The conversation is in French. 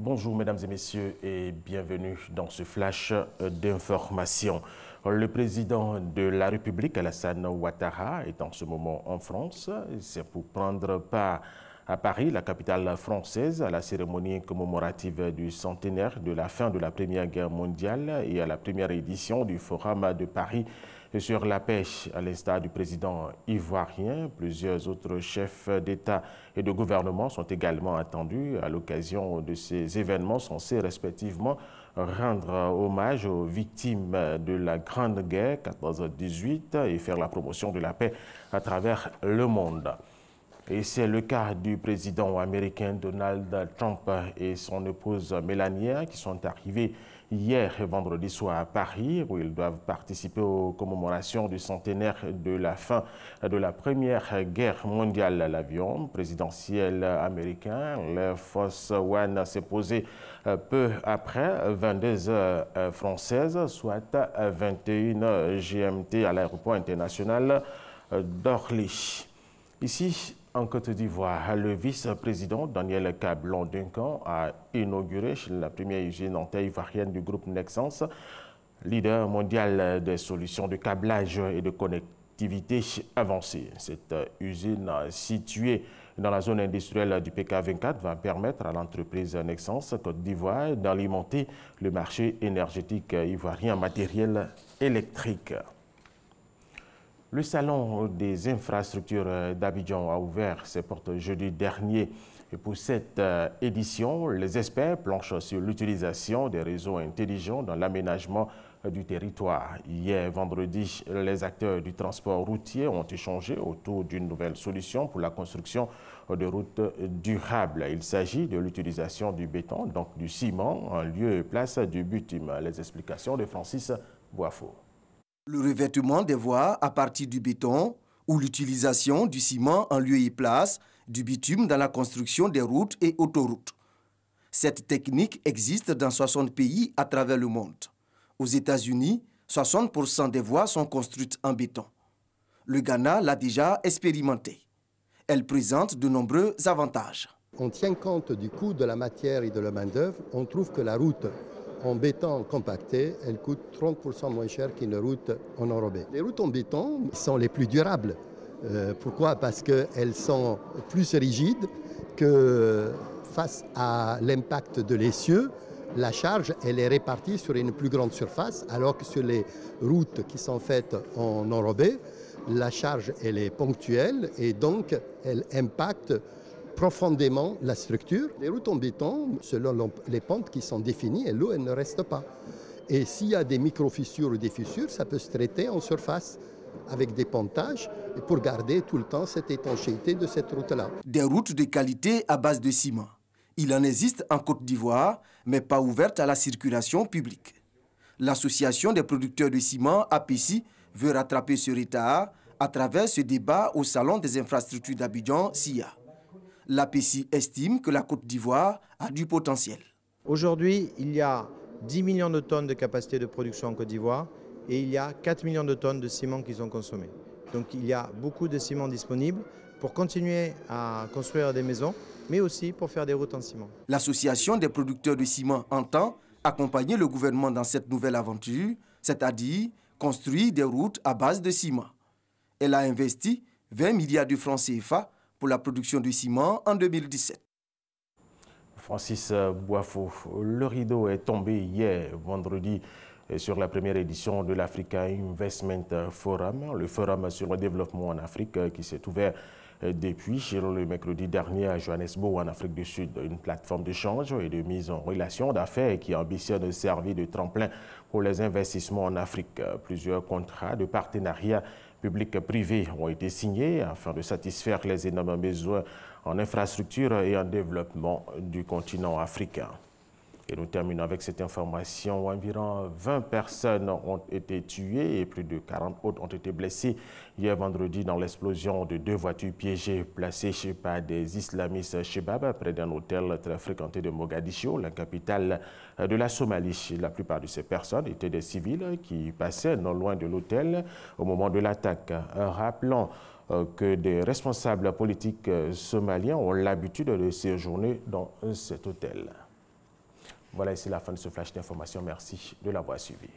Bonjour mesdames et messieurs et bienvenue dans ce flash d'information. Le président de la République, Alassane Ouattara, est en ce moment en France. C'est pour prendre part à Paris, la capitale française, à la cérémonie commémorative du centenaire de la fin de la Première Guerre mondiale et à la première édition du Forum de Paris sur la pêche. À l'instar du président ivoirien, plusieurs autres chefs d'État et de gouvernement sont également attendus à l'occasion de ces événements censés respectivement rendre hommage aux victimes de la Grande Guerre 14-18 et faire la promotion de la paix à travers le monde. Et c'est le cas du président américain Donald Trump et son épouse Melania qui sont arrivés hier et vendredi soir à Paris où ils doivent participer aux commémorations du centenaire de la fin de la Première Guerre mondiale. L'avion présidentiel américain, l'Air Force One, s'est posé peu après 22 heures françaises, soit 21 GMT à l'aéroport international d'Orly. Ici, en Côte d'Ivoire, le vice-président Daniel Cablon-Duncan a inauguré la première usine en terre ivoirienne du groupe Nexans, leader mondial des solutions de câblage et de connectivité avancée. Cette usine située dans la zone industrielle du PK24 va permettre à l'entreprise Nexans Côte d'Ivoire d'alimenter le marché énergétique ivoirien en matériel électrique. Le Salon des infrastructures d'Abidjan a ouvert ses portes jeudi dernier. Et pour cette édition, les experts planchent sur l'utilisation des réseaux intelligents dans l'aménagement du territoire. Hier, vendredi, les acteurs du transport routier ont échangé autour d'une nouvelle solution pour la construction de routes durables. Il s'agit de l'utilisation du béton, donc du ciment, en lieu et place du bitume. Les explications de Francis Boifo. Le revêtement des voies à partir du béton ou l'utilisation du ciment en lieu et place du bitume dans la construction des routes et autoroutes. Cette technique existe dans 60 pays à travers le monde. Aux États-Unis, 60% des voies sont construites en béton. Le Ghana l'a déjà expérimenté. Elle présente de nombreux avantages. On tient compte du coût de la matière et de la main-d'œuvre. On trouve que la route en béton compacté, elle coûte 30% moins cher qu'une route en enrobé. Les routes en béton sont les plus durables. Pourquoi? Parce qu'elles sont plus rigides que face à l'impact de l'essieu. La charge, elle est répartie sur une plus grande surface, alors que sur les routes qui sont faites en enrobé, la charge, elle est ponctuelle et donc elle impacte profondément la structure. Les routes en béton, selon les pentes qui sont définies, l'eau elle ne reste pas. Et s'il y a des micro-fissures ou des fissures, ça peut se traiter en surface avec des pontages pour garder tout le temps cette étanchéité de cette route-là. Des routes de qualité à base de ciment. Il en existe en Côte d'Ivoire, mais pas ouvertes à la circulation publique. L'Association des producteurs de ciment, APECI, veut rattraper ce retard à travers ce débat au Salon des infrastructures d'Abidjan, SIA. L'APECI estime que la Côte d'Ivoire a du potentiel. Aujourd'hui, il y a 10 millions de tonnes de capacité de production en Côte d'Ivoire et il y a 4 millions de tonnes de ciment qui sont consommées. Donc il y a beaucoup de ciment disponible pour continuer à construire des maisons, mais aussi pour faire des routes en ciment. L'Association des producteurs de ciment entend accompagner le gouvernement dans cette nouvelle aventure, c'est-à-dire construire des routes à base de ciment. Elle a investi 20 milliards de francs CFA pour la production de ciment en 2017. Francis Boifo, le rideau est tombé hier, vendredi, sur la première édition de l'Africa Investment Forum, le forum sur le développement en Afrique qui s'est ouvert depuis le mercredi dernier à Johannesburg, en Afrique du Sud. Une plateforme d'échange et de mise en relation d'affaires qui ambitionne de servir de tremplin pour les investissements en Afrique. Plusieurs contrats de partenariat public-privé ont été signés afin de satisfaire les énormes besoins en infrastructure et en développement du continent africain. Et nous terminons avec cette information. Environ 20 personnes ont été tuées et plus de 40 autres ont été blessées hier vendredi dans l'explosion de 2 voitures piégées placées par des islamistes Shebab près d'un hôtel très fréquenté de Mogadiscio, la capitale de la Somalie. La plupart de ces personnes étaient des civils qui passaient non loin de l'hôtel au moment de l'attaque, rappelant que des responsables politiques somaliens ont l'habitude de séjourner dans cet hôtel. Voilà, c'est la fin de ce flash d'information. Merci de l'avoir suivi.